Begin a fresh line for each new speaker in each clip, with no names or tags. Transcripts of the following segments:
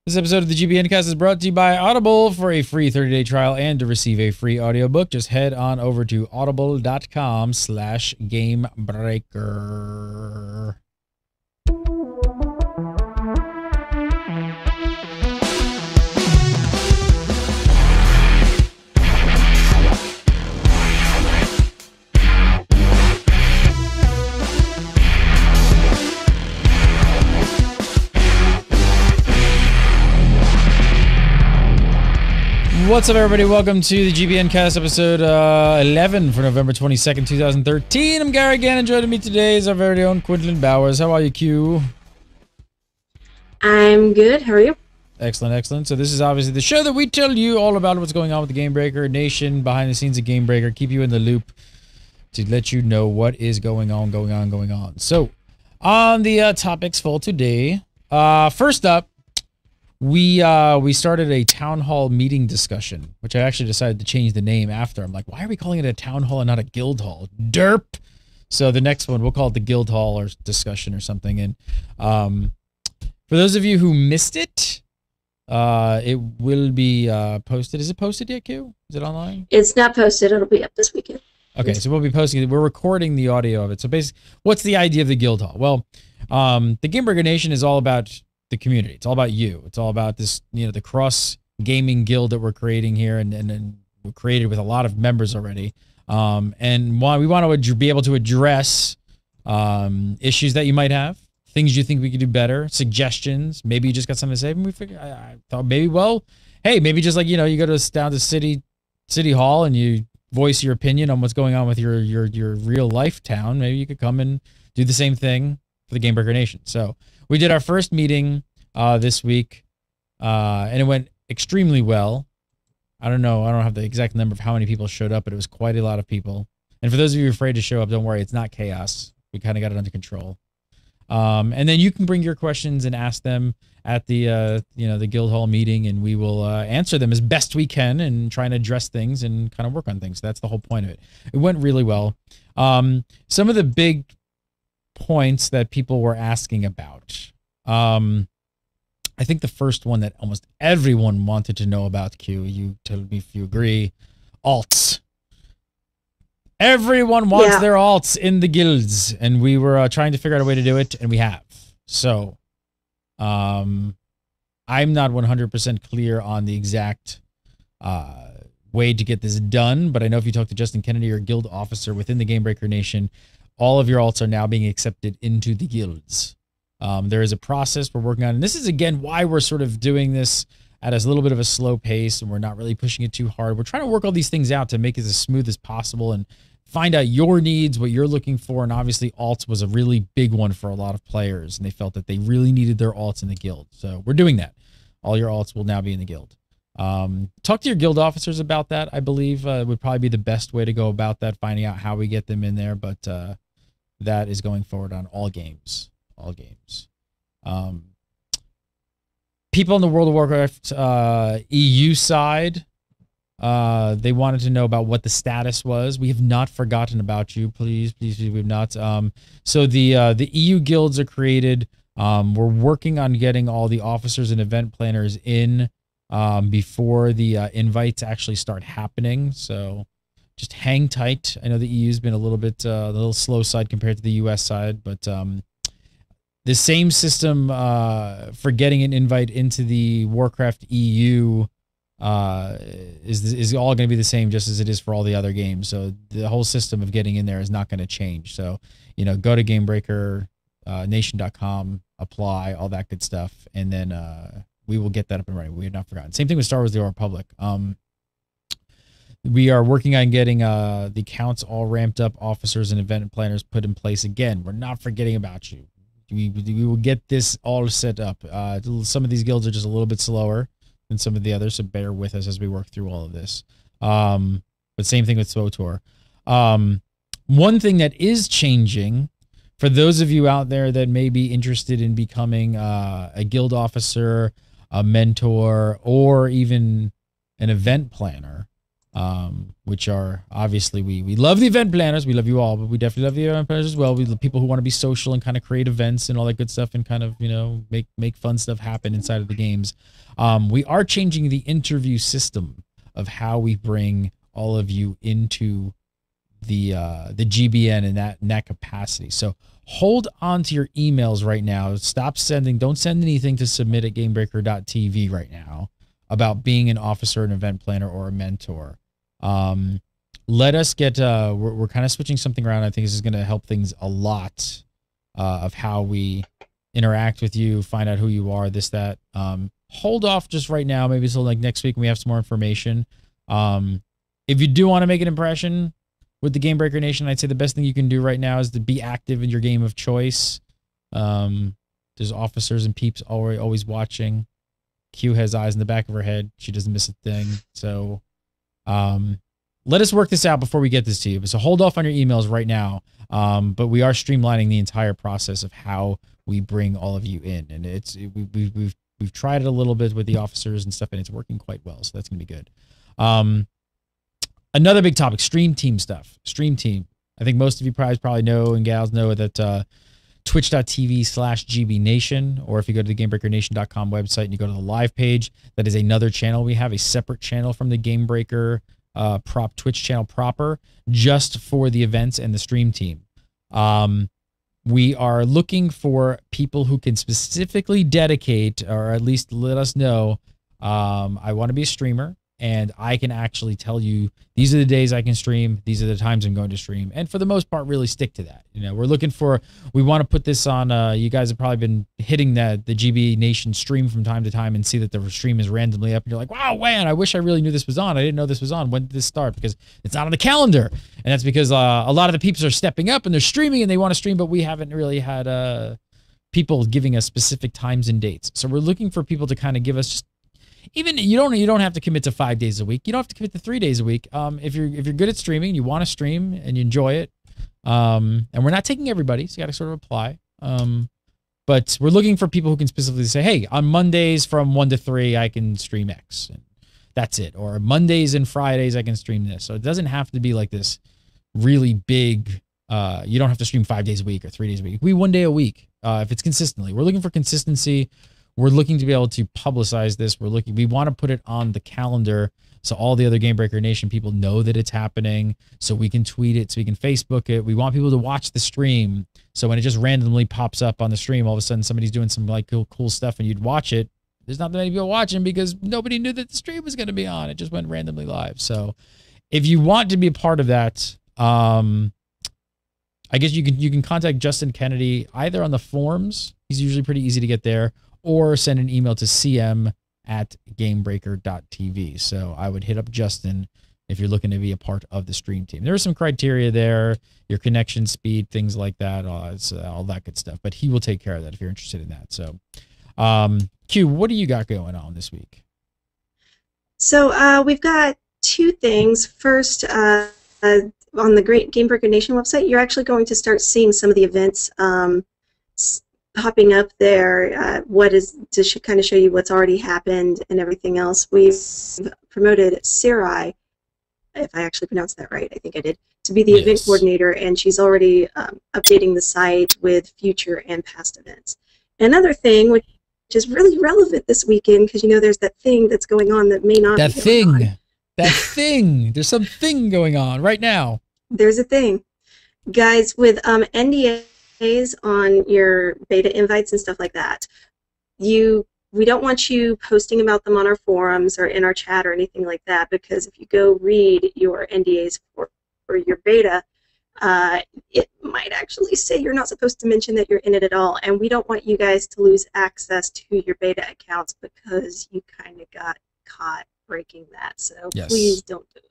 This episode of the GBN Cast is brought to you by Audible. For a free 30-day trial and to receive a free audiobook, just head on over to audible.com/GameBreaker. What's up, everybody? Welcome to the GBN Cast episode 11 for November 22nd, 2013. I'm Gary again, and joining me today is our very own Quinlan Bowers. How are you, Q?
I'm good. How are you?
Excellent, excellent. So this is obviously the show that we tell you all about what's going on with the GameBreaker Nation, behind the scenes of GameBreaker, keep you in the loop to let you know what is going on. So, on the topics for today, first up, we started a town hall meeting discussion, which I actually decided to change the name after. I'm like, why are we calling it a town hall and not a guild hall? Derp. So the next one, we'll call it the guild hall or discussion or something. And for those of you who missed it, it will be posted. Is it posted yet, Q? Is it online?
It's not posted. It'll be up this weekend.
Okay, so we'll be posting it. We're recording the audio of it. So basically, what's the idea of the guild hall? Well, the GameBreaker Nation is all about the community. It's all about you. It's all about this, the cross gaming guild that we're creating here, and we're created with a lot of members already. And we want to be able to address issues that you might have, things you think we could do better, suggestions. Maybe you just got something to say, and we figured I thought maybe, well, hey, maybe just like you go down to city hall and you voice your opinion on what's going on with your real life town. Maybe you could come and do the same thing for the GameBreaker Nation. So we did our first meeting this week, and it went extremely well. I don't know. I don't have the exact number of how many people showed up, but it was quite a lot of people. And for those of you afraid to show up, don't worry. It's not chaos. We kind of got it under control. And then you can bring your questions and ask them at the the guild hall meeting, and we will answer them as best we can and try and address things and kind of work on things. That's the whole point of it. It went really well. Some of the big points that people were asking about. I think the first one that almost everyone wanted to know about, Q, you tell me if you agree, alts. Everyone wants their alts in the guilds, and we were trying to figure out a way to do it, and we have. So, I'm not 100% clear on the exact way to get this done, but I know if you talk to Justin Kennedy, or guild officer within the GameBreaker Nation, all of your alts are now being accepted into the guilds. There is a process we're working on, and this is, again, why we're sort of doing this at a little bit of a slow pace, and we're not really pushing it too hard. We're trying to work all these things out to make it as smooth as possible and find out your needs, what you're looking for, and obviously alts was a really big one for a lot of players, and they felt that they really needed their alts in the guild. So we're doing that. All your alts will now be in the guild. Talk to your guild officers about that, I believe, would probably be the best way to go about that, finding out how we get them in there, but that is going forward on all games. People on the World of Warcraft EU side, they wanted to know about what the status was. We have not forgotten about you. Please, we've not. So the EU guilds are created. We're working on getting all the officers and event planners in before the invites actually start happening. So just hang tight. I know the EU's been a little slow side compared to the US side, but the same system for getting an invite into the Warcraft EU is all going to be the same, just as it is for all the other games. So the whole system of getting in there is not going to change. So, go to GameBreakerNation.com, apply, all that good stuff, and then we will get that up and running. We have not forgotten. Same thing with Star Wars: The Old Republic. We are working on getting the accounts all ramped up, officers and event planners put in place again. We're not forgetting about you. We will get this all set up. Some of these guilds are just a little bit slower than some of the others, so bear with us as we work through all of this. But same thing with SWTOR. One thing that is changing, for those of you out there that may be interested in becoming a guild officer, a mentor, or even an event planner, which are obviously we love the event planners. We love you all, but we definitely love the event planners as well. We love people who want to be social and kind of create events and all that good stuff and kind of, you know, make fun stuff happen inside of the games. We are changing the interview system of how we bring all of you into the GBN in that capacity. So hold on to your emails right now. Stop sending. Don't send anything to submit at GameBreaker.tv right now about being an officer, an event planner, or a mentor. Let us get. We're kind of switching something around. I think this is going to help things a lot of how we interact with you, find out who you are, this, that. Hold off just right now, maybe until like next week when we have some more information. If you do want to make an impression with the GameBreaker Nation, I'd say the best thing you can do right now is to be active in your game of choice. There's officers and peeps always watching. Q has eyes in the back of her head. She doesn't miss a thing. So let us work this out before we get this to you. So hold off on your emails right now. But we are streamlining the entire process of how we bring all of you in. And we've tried it a little bit with the officers and stuff, and it's working quite well. So that's going to be good. Another big topic, Stream Team stuff. Stream Team. I think most of you probably know and gals know that twitch.tv/GBNation, or if you go to the GameBreakerNation.com website and you go to the live page, that is another channel. We have a separate channel from the GameBreaker Twitch channel proper, just for the events and the Stream Team. We are looking for people who can specifically dedicate, or at least let us know, I want to be a streamer, and I can actually tell you these are the days I can stream, these are the times I'm going to stream, and for the most part, really stick to that. You know, we're looking for, we want to put this on, you guys have probably been hitting the GB Nation stream from time to time and see that the stream is randomly up, and you're like, wow, man, I wish I really knew this was on. I didn't know this was on. When did this start? Because it's not on the calendar, and that's because a lot of the peeps are stepping up and they're streaming and they want to stream, but we haven't really had people giving us specific times and dates. So we're looking for people to kind of give us just, even you don't have to commit to 5 days a week. You don't have to commit to 3 days a week. If you're good at streaming, you want to stream and you enjoy it. And we're not taking everybody, so you got to sort of apply. But we're looking for people who can specifically say, hey, on Mondays from 1 to 3, I can stream X. And that's it. Or Mondays and Fridays, I can stream this. So it doesn't have to be like this really big, you don't have to stream 5 days a week or 3 days a week. We 1 day a week if it's consistently. We're looking for consistency. We're looking to be able to publicize this. We want to put it on the calendar so all the other GameBreaker Nation people know that it's happening, so we can tweet it, so we can Facebook it. We want people to watch the stream, so when it just randomly pops up on the stream, all of a sudden somebody's doing some like cool stuff and you'd watch it. There's not that many people watching because nobody knew that the stream was going to be on. It just went randomly live. So if you want to be a part of that, I guess you can contact Justin Kennedy either on the forums. He's usually pretty easy to get there, or send an email to cm@gamebreaker.tv. So I would hit up Justin if you're looking to be a part of the stream team. There are some criteria there, your connection speed, things like that, all that good stuff. But he will take care of that if you're interested in that. So, Q, what do you got going on this week?
So we've got two things. First, on the Great GameBreaker Nation website, you're actually going to start seeing some of the events popping up there, to kind of show you what's already happened and everything else. We've promoted Sarai, if I actually pronounced that right, I think I did, to be the event coordinator, and she's already updating the site with future and past events. Another thing, which is really relevant this weekend, because you know there's that thing that's going on that may not be going on.
That thing! There's some thing going on right now.
There's a thing. Guys, with NDA on your beta invites and stuff like that, we don't want you posting about them on our forums or in our chat or anything like that, because if you go read your NDAs for your beta, it might actually say you're not supposed to mention that you're in it at all, and we don't want you guys to lose access to your beta accounts because you kind of got caught breaking that. So please don't do it.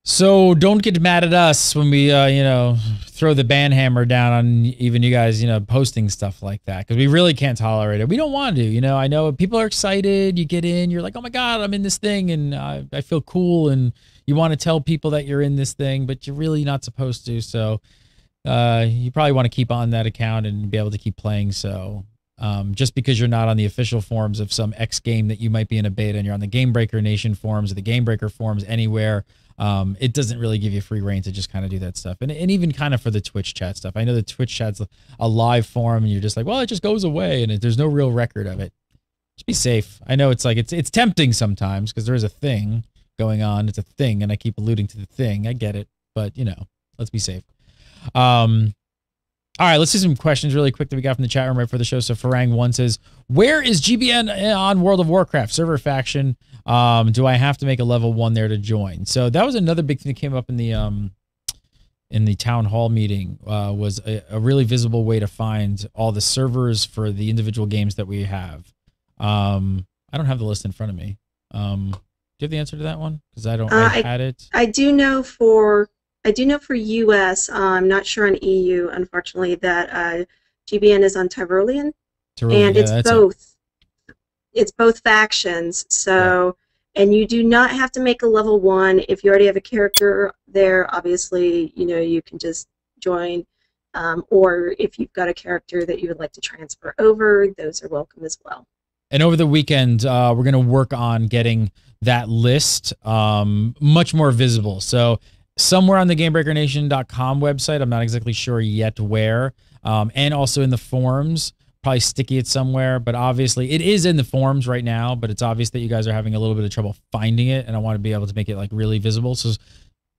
So don't get mad at us when we, throw the ban hammer down on even you guys, posting stuff like that, because we really can't tolerate it. We don't want to, I know people are excited. You get in, you're like, oh my God, I'm in this thing, and I feel cool, and you want to tell people that you're in this thing, but you're really not supposed to. So you probably want to keep on that account and be able to keep playing. So Just because you're not on the official forums of some X game that you might be in a beta and you're on the GameBreaker Nation forums or the GameBreaker forums anywhere, it doesn't really give you free reign to just kind of do that stuff. And even kind of for the Twitch chat stuff. I know the Twitch chat's a live forum and you're just like, well, it just goes away and there's no real record of it. Just be safe. I know it's like, it's tempting sometimes because there is a thing going on. It's a thing and I keep alluding to the thing. I get it, but you know, let's be safe. All right, let's see some questions really quick that we got from the chat room right for the show. So Farang1 says, where is GBN on World of Warcraft? Server faction. Do I have to make a level 1 there to join? So that was another big thing that came up in the town hall meeting, was a really visible way to find all the servers for the individual games that we have. I don't have the list in front of me. Do you have the answer to that one? Because I had it.
I do know for US, I'm not sure on EU, unfortunately, that GBN is on Tyrolean, and it's both factions. So, yeah. And you do not have to make a level 1 if you already have a character there. Obviously, you know, you can just join, or if you've got a character that you would like to transfer over, those are welcome as well.
And over the weekend, we're going to work on getting that list much more visible. So somewhere on the GameBreakerNation.com website, I'm not exactly sure yet where, and also in the forums, probably sticky it somewhere, but obviously it is in the forums right now, but it's obvious that you guys are having a little bit of trouble finding it, and I want to be able to make it like really visible. So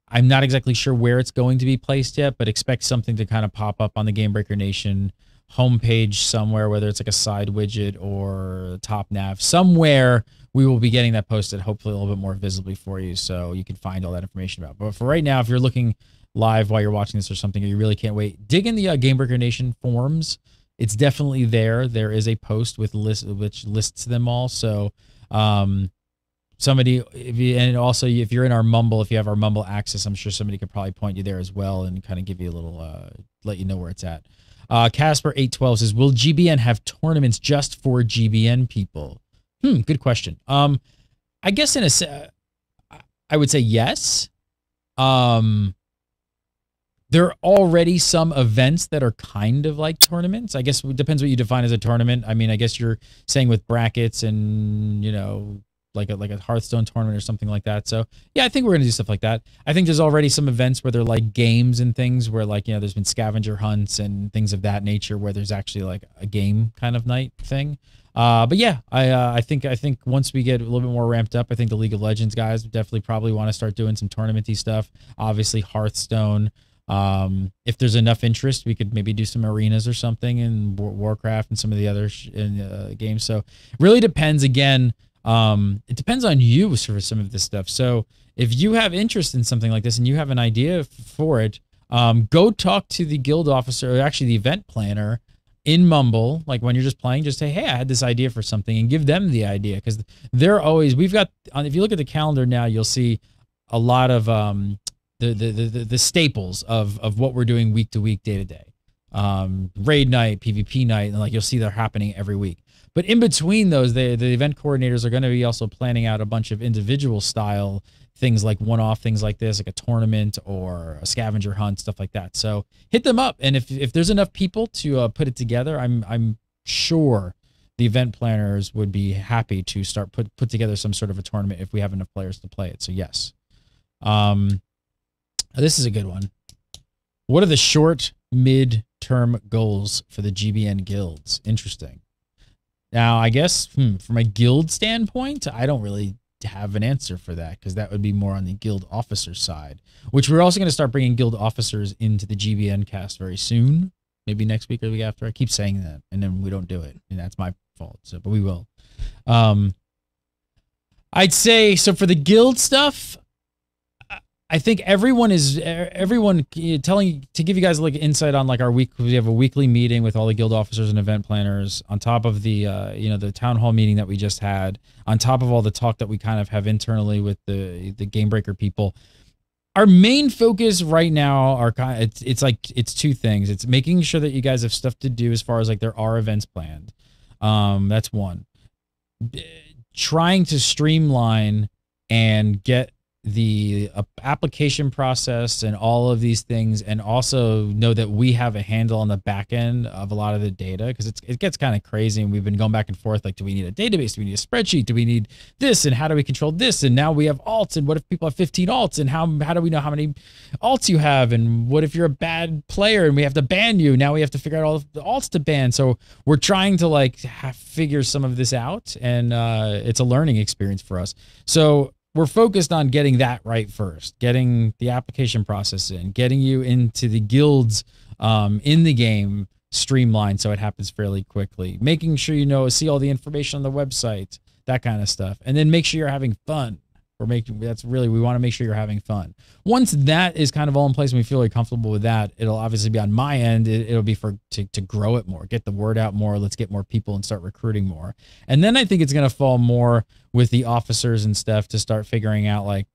I'm not exactly sure where it's going to be placed yet, but expect something to kind of pop up on the GameBreaker Nation homepage somewhere, whether it's like a side widget or top nav, somewhere we will be getting that posted, hopefully a little bit more visibly for you, so you can find all that information about. But for right now, if you're looking live while you're watching this or something, or you really can't wait, dig in the GameBreaker Nation forums. It's definitely there. There is a post with which lists them all. So somebody, and also if you're in our Mumble, if you have our Mumble access, I'm sure somebody could probably point you there as well and kind of give you a little, let you know where it's at. Casper812 says, will GBN have tournaments just for GBN people? Good question. I guess I would say yes. There are already some events that are kind of like tournaments. I guess it depends what you define as a tournament. I mean, I guess you're saying with brackets and, you know, like a Hearthstone tournament or something like that. So yeah, I think we're going to do stuff like that. I think there's already some events where they're like games and things where, like, you know, there's been scavenger hunts and things of that nature where there's actually like a game kind of night thing. But yeah, I think once we get a little bit more ramped up, I think the League of Legends guys definitely probably want to start doing some tournament-y stuff. Obviously Hearthstone. If there's enough interest, we could maybe do some arenas or something in Warcraft and some of the other games. So it really depends. Again, it depends on you for some of this stuff. So if you have interest in something like this and you have an idea for it, go talk to the guild officer, or actually the event planner in Mumble. Like when you're just playing, just say, hey, I had this idea for something, and give them the idea, because they're always, we've got, if you look at the calendar now, you'll see a lot of the staples of what we're doing week to week, day to day. Raid night, PvP night, and like you'll see they're happening every week. But in between those, the event coordinators are going to be also planning out a bunch of individual style things, like one-off things like this, like a tournament or a scavenger hunt, stuff like that. So hit them up, and if there's enough people to put it together, I'm sure the event planners would be happy to start put together some sort of a tournament if we have enough players to play it. So yes. This is a good one. What are the short, mid-term goals for the GBN guilds? Interesting. Now, I guess from a guild standpoint, I don't really have an answer for that, because that would be more on the guild officer side, which we're also going to start bringing guild officers into the GBN cast very soon. Maybe next week or the week after. I keep saying that, and then we don't do it, and that's my fault. So, but we will. I'd say, so for the guild stuff, I think everyone telling to give you guys like insight on like our week. We have a weekly meeting with all the guild officers and event planners on top of the the town hall meeting that we just had, on top of all the talk that we kind of have internally with the GameBreaker people. Our main focus right now are it's two things. It's making sure that you guys have stuff to do as far as like there are events planned. That's one. Trying to streamline and get the application process and all of these things, and also know that we have a handle on the back end of a lot of the data, because it gets kind of crazy, and we've been going back and forth, like, do we need a database, do we need a spreadsheet, do we need this, and how do we control this, and now we have alts, and what if people have 15 alts, and how do we know how many alts you have, and what if you're a bad player and we have to ban you, now we have to figure out all the alts to ban. So we're trying to like figure some of this out, and it's a learning experience for us. So we're focused on getting that right first, getting the application process in, getting you into the guilds in the game streamlined so it happens fairly quickly, making sure see all the information on the website, that kind of stuff, and then make sure you're having fun. We want to make sure you're having fun. Once that is kind of all in place and we feel really comfortable with that, it'll obviously be on my end. It'll be to grow it more, get the word out more. Let's get more people and start recruiting more. And then I think it's going to fall more with the officers and stuff to start figuring out like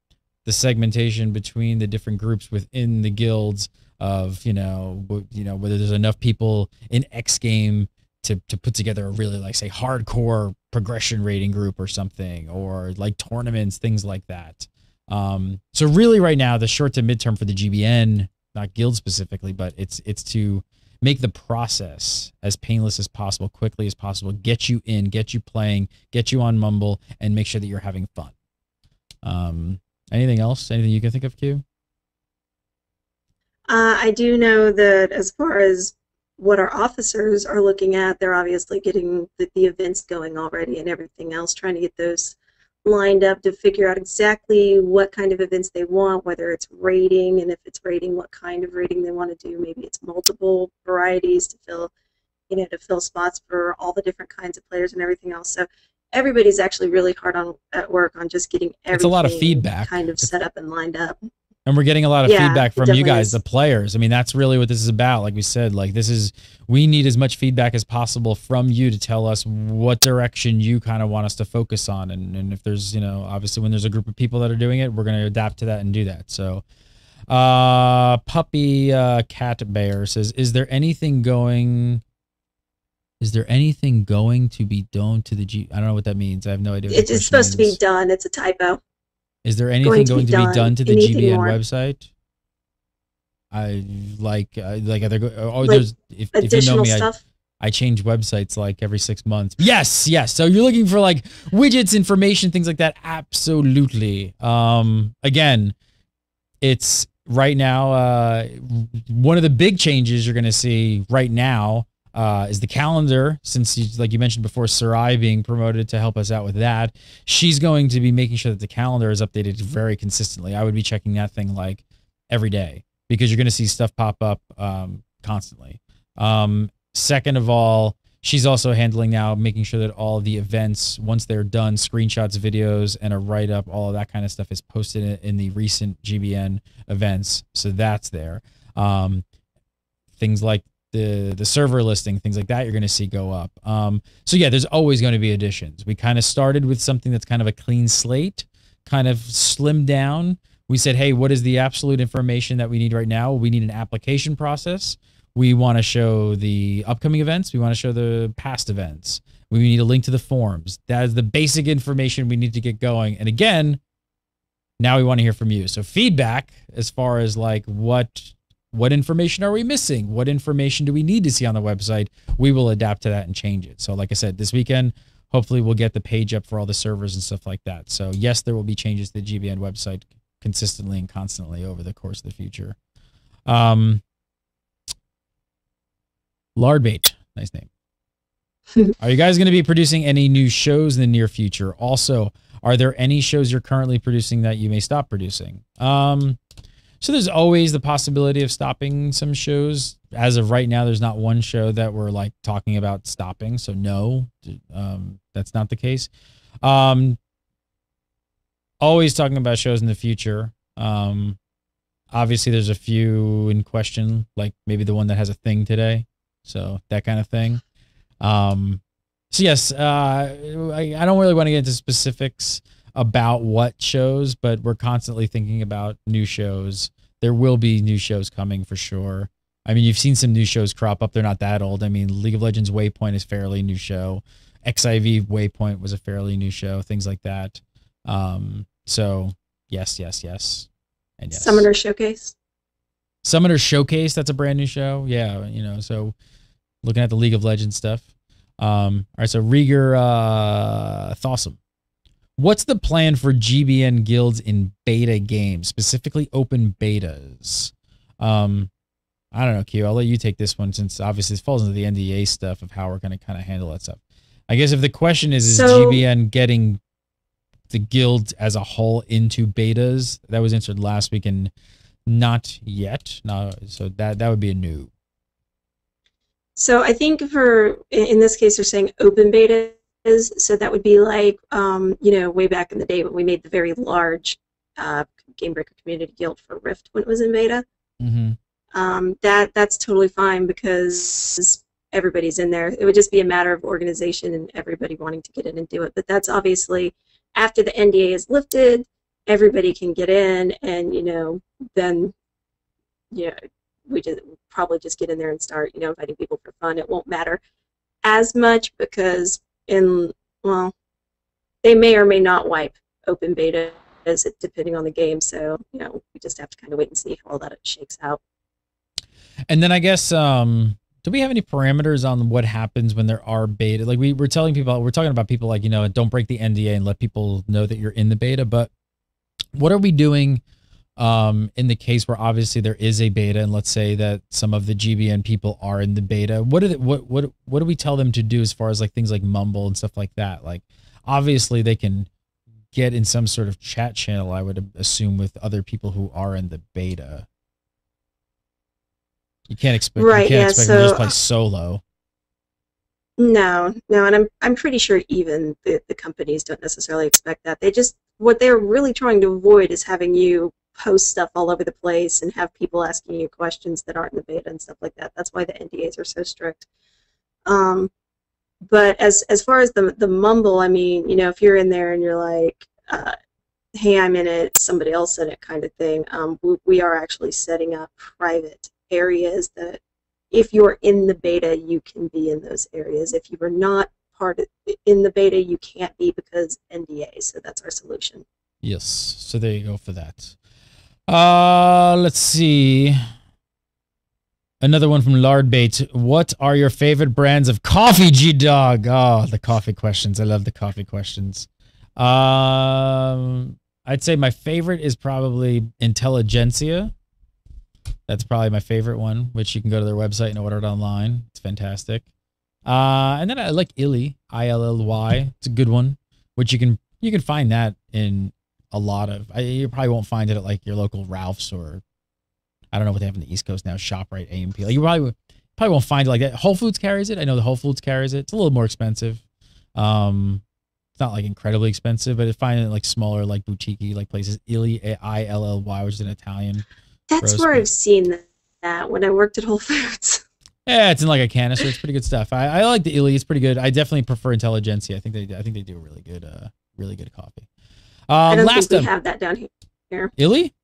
the segmentation between the different groups within the guilds of, whether there's enough people in X game to put together a really, like, say, hardcore progression rating group or something, or like tournaments, things like that. So really right now, the short to midterm for the GBN, not guild specifically, but it's to make the process as painless as possible, quickly as possible, get you in, get you playing, get you on Mumble, and make sure that you're having fun. Anything else? Anything you can think of, Q?
I do know that as far as what our officers are looking at, they're obviously getting the events going already and everything else, trying to get those lined up to figure out exactly what kind of events they want, whether it's rating, and if it's rating, what kind of rating they want to do. Maybe it's multiple varieties to fill spots for all the different kinds of players and everything else. So everybody's actually really hard at work on just getting everything,
it's a lot of feedback,
kind of set up and lined up.
And we're getting a lot of feedback from you guys, the players. I mean, that's really what this is about. Like we said, like we need as much feedback as possible from you to tell us what direction you kind of want us to focus on. And if there's, obviously when there's a group of people that are doing it, we're going to adapt to that and do that. So Puppy Cat Bear says, is there anything going to be done to the I don't know what that means. I have no idea.
It's supposed to be done. It's a typo.
Is there anything going to be done to the GBN website? If you know me, I change websites like every 6 months. Yes. So you're looking for like widgets, information, things like that. Absolutely. Again, it's right now. One of the big changes you're going to see right now is the calendar, since like you mentioned before, Sarai being promoted to help us out with that. She's going to be making sure that the calendar is updated very consistently. I would be checking that thing like every day, because you're going to see stuff pop up constantly. Second of all, she's also handling now making sure that all the events, once they're done, screenshots, videos, and a write-up, all of that kind of stuff is posted in the recent GBN events. So that's there. Things like the server listing, things like that, you're going to see go up. So yeah, there's always going to be additions. We kind of started with something that's kind of a clean slate, kind of slimmed down. We said, hey, what is the absolute information that we need right now? We need an application process. We want to show the upcoming events. We want to show the past events. We need a link to the forums. That is the basic information we need to get going. And again, now we want to hear from you. So feedback as far as like what information are we missing? What information do we need to see on the website? We will adapt to that and change it. So like I said, this weekend, hopefully we'll get the page up for all the servers and stuff like that. So yes, there will be changes to the GBN website consistently and constantly over the course of the future. Lardbait, nice name. Are you guys going to be producing any new shows in the near future? Also, are there any shows you're currently producing that you may stop producing? So there's always the possibility of stopping some shows. As of right now, there's not one show that we're like talking about stopping. So no, that's not the case. Always talking about shows in the future. Obviously there's a few in question, like maybe the one that has a thing today. So that kind of thing. So yes, I don't really want to get into specifics about what shows, but we're constantly thinking about new shows. There will be new shows coming for sure. I mean, you've seen some new shows crop up. They're not that old. I mean, League of Legends Waypoint is fairly new show. XIV Waypoint was a fairly new show, things like that. So Yes, yes, yes, and yes.
Summoner Showcase.
Summoner Showcase. That's a brand new show. Yeah, you know. So looking at the League of Legends stuff. All right. So Rieger Thossum. What's the plan for GBN guilds in beta games, specifically open betas? I don't know, Q. I'll let you take this one since obviously it falls into the NDA stuff of how we're going to kind of handle that stuff. I guess if the question is GBN getting the guild as a whole into betas? That was answered last week and not yet. No, so that would be a no.
So I think in this case they're saying open betas. So that would be like, you know, way back in the day when we made the very large GameBreaker Community Guild for Rift when it was in beta.
Mm-hmm.
That's totally fine because everybody's in there. It would just be a matter of organization and everybody wanting to get in and do it. But that's obviously after the NDA is lifted, everybody can get in, and you know, then we just probably just get in there and start, you know, inviting people for fun. It won't matter as much because they may or may not wipe open beta depending on the game. So, you know, we just have to kind of wait and see how all that shakes out.
And then I guess, do we have any parameters on what happens when there are beta? Like we're telling people, we're talking about people like, you know, don't break the NDA and let people know that you're in the beta. But what are we doing in the case where obviously there is a beta, and let's say that some of the GBN people are in the beta? What do we tell them to do as far as like things like Mumble and stuff like that? Like obviously they can get in some sort of chat channel, I would assume, with other people who are in the beta. You can't expect them to just play solo.
No, and I'm pretty sure even the companies don't necessarily expect that. What they're really trying to avoid is having you post stuff all over the place and have people asking you questions that aren't in the beta and stuff like that. That's why the NDAs are so strict. But as far as the Mumble, I mean, you know, if you're in there and you're like, hey, I'm in it, somebody else in it kind of thing, we are actually setting up private areas that if you're in the beta, you can be in those areas. If you were not in the beta, you can't be because NDA. So that's our solution.
Yes. So there you go for that. Let's see. Another one from Lardbait. What are your favorite brands of coffee, G-Dog? Oh, the coffee questions. I love the coffee questions. I'd say my favorite is probably Intelligentsia. That's probably my favorite one, which you can go to their website and order it online. It's fantastic. And then I like Illy, ILLY. It's a good one, which you can find that in a lot of. You probably won't find it at like your local Ralph's, or I don't know what they have in the East Coast now, ShopRite, AMP. Like you probably won't find it like that. Whole Foods carries it. I know the Whole Foods carries it. It's a little more expensive. It's not like incredibly expensive, but I find it like smaller, like boutique-y like places. Illy, ILLY, which is an Italian.
That's where I've seen that when I worked at Whole Foods.
Yeah, it's in like a canister. It's pretty good stuff. I like the Illy. It's pretty good. I definitely prefer Intelligentsia. I think they do really good coffee.
I don't think we have that down here.
Illy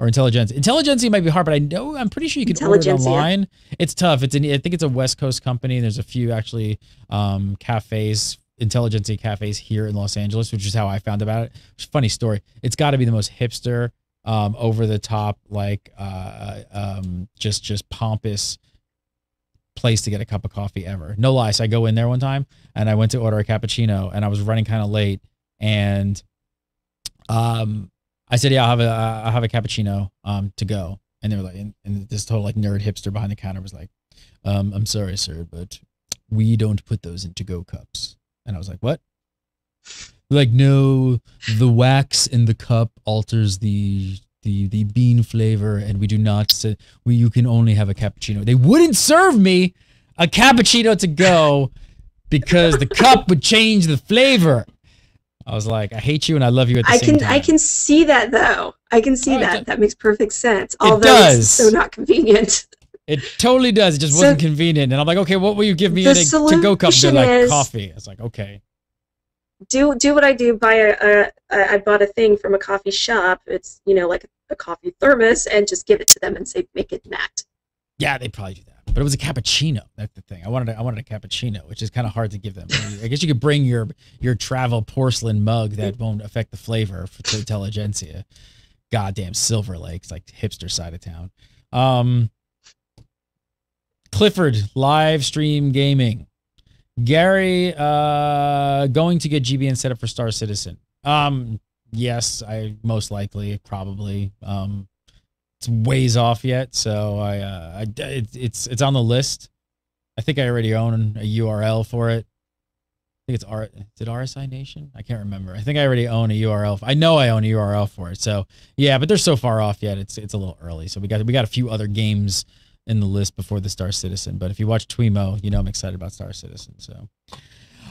or Intelligentsia? Intelligentsia might be hard, but I'm pretty sure you can order it online. It's tough. I think it's a West Coast company. And there's a few actually cafes, Intelligentsia cafes here in Los Angeles, which is how I found about it. Funny story. It's got to be the most hipster, over the top, like just pompous place to get a cup of coffee ever. No lie. So I go in there one time and I went to order a cappuccino and I was running kind of late, and I said, yeah, I'll have a cappuccino to go. And they were like, and this total like nerd hipster behind the counter was like, I'm sorry, sir, but we don't put those in to-go cups. And I was like, what? Like, no, the wax in the cup alters the bean flavor, and we do not say you can only have a cappuccino. They wouldn't serve me a cappuccino to go because the cup would change the flavor. I was like, I hate you and I love you at the same time.
I can see that though. I can see that. That makes perfect sense. Although it's so not convenient.
It totally does. It just wasn't convenient. And I'm like, okay, what will you give me in a to-go cup? They're like, coffee. I was like, okay.
Do what I do. I bought a thing from a coffee shop. It's, you know, like a coffee thermos, and just give it to them and say, make it Matt.
Yeah, they'd probably do that. but it was a cappuccino. That's the thing. I wanted a cappuccino, which is kind of hard to give them. I guess you could bring your travel porcelain mug that won't affect the flavor to intelligentsia. Goddamn Silver Lake's like hipster side of town. Clifford live stream gaming. Gary going to get GBN set up for Star Citizen. Yes, I most likely probably. It's ways off yet, so it's on the list. I think I already own a URL for it. I think is it RSI Nation? I can't remember. I think I already own a URL. I know I own a URL for it. So yeah, but they're so far off yet. It's a little early. So we got a few other games in the list before the Star Citizen. But if you watch Twemo, you know I'm excited about Star Citizen. So.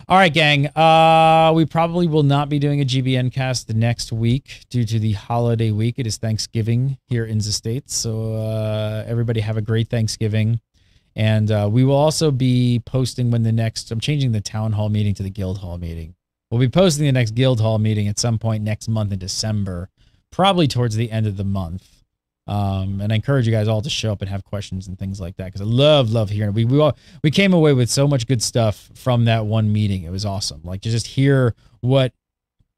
All right, gang. We probably will not be doing a GBN cast the next week due to the holiday week. It is Thanksgiving here in the States. So everybody have a great Thanksgiving. And we will also be posting when I'm changing the town hall meeting to the guild hall meeting. We'll be posting the next guild hall meeting at some point next month in December, probably towards the end of the month. And I encourage you guys all to show up and have questions and things like that, because I love hearing it. We came away with so much good stuff from that one meeting. It was awesome. Like to just hear what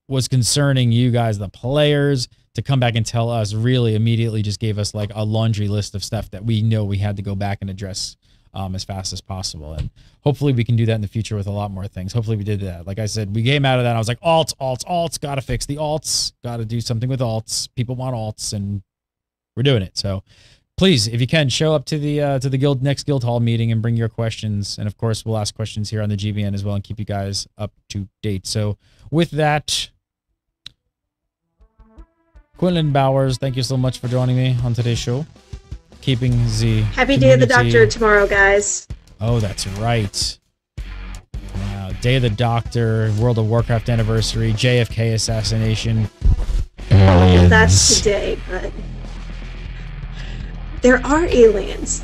was concerning you guys, the players, to come back and tell us really immediately just gave us like a laundry list of stuff that we know we had to go back and address as fast as possible. And hopefully we can do that in the future with a lot more things. Hopefully we did that. Like I said, we came out of that and I was like, alts, got to fix the alts, got to do something with alts. People want alts, and we're doing it. So please, if you can, show up to the next guild hall meeting and bring your questions. And of course, we'll ask questions here on the GBN as well and keep you guys up to date. So with that, Quinlan Bowers, thank you so much for joining me on today's show. Keeping the
Happy Day of the Doctor tomorrow, guys.
Oh, that's right. Wow. Day of the Doctor, World of Warcraft anniversary, JFK assassination.
Well, that's today, but there are aliens.